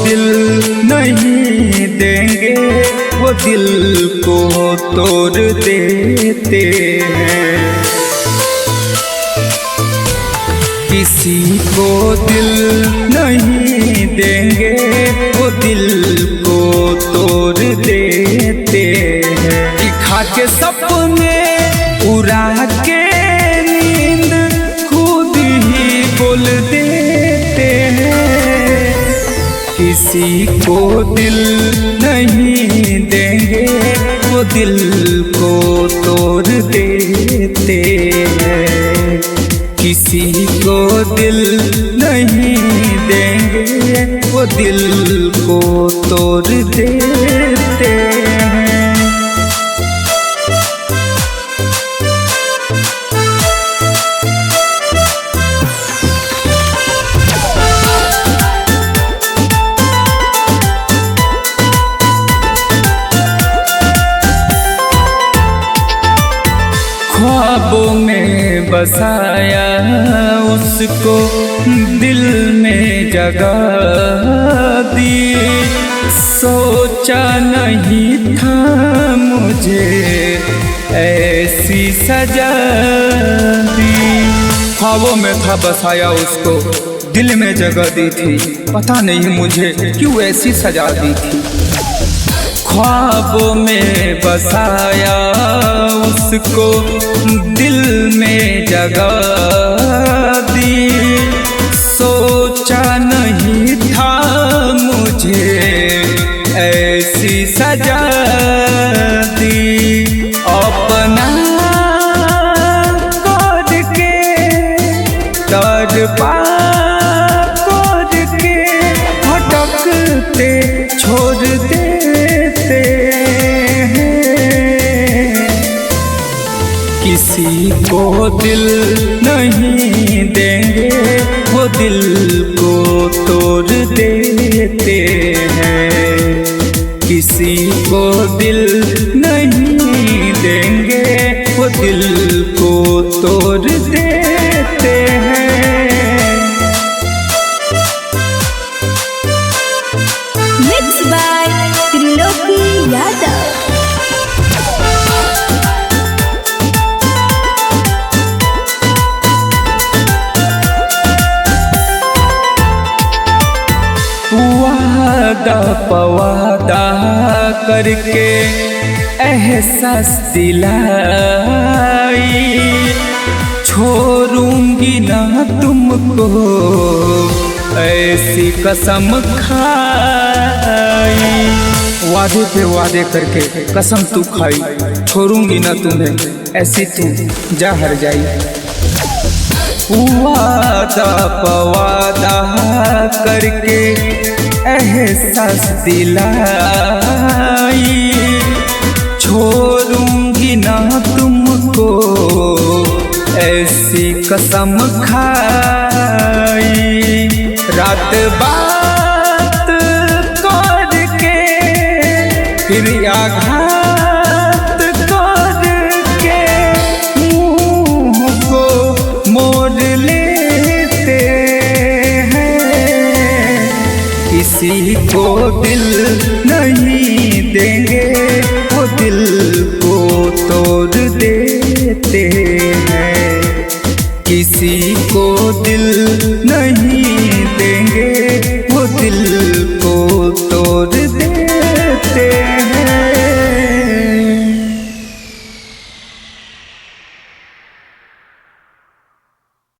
दिल नहीं देंगे वो दिल को तोड़ देते हैं। किसी को दिल नहीं देंगे वो दिल को तोड़ देते हैं। दिखा के सपने उड़ा के नींद खुद ही बोल देते हैं। किसी को दिल नहीं देंगे वो दिल को तोड़ देते हैं। किसी को दिल नहीं देंगे वो दिल को तोड़ देते हैं। ख्वाबों में बसाया उसको दिल में जगह दी। सोचा नहीं था मुझे ऐसी सजा दी। ख्वाबों में था बसाया उसको दिल में जगह दी थी। पता नहीं मुझे क्यों ऐसी सजा दी थी। ख्वाबों में बसाया उसको दिल में जगह दी। सोचा नहीं था मुझे ऐसी सजा दी। अपना कोड के तड़पा कोड के भटकते छोड़ दे। किसी को दिल नहीं देंगे वो दिल को तोड़ देते हैं। किसी को दिल नहीं देंगे वो दिल को तोड़ देते हैं। मिक्स बाय त्रिलोकी यादव। वादा पवादा करके एहसास दिलाई। छोड़ूंगी ना तुमको ऐसी कसम खाई। वादे पे वादे करके कसम तू खाई। छोड़ूंगी ना तुम्हें ऐसी तू जा हर जाई। वादा पवादा करके एहसास दिलाई। छोड़ूंगी ना तुमको ऐसी कसम खाई। रात बात करके फिर आघात करके मुँह को मोड़ लेते हैं। किसी को दिल नहीं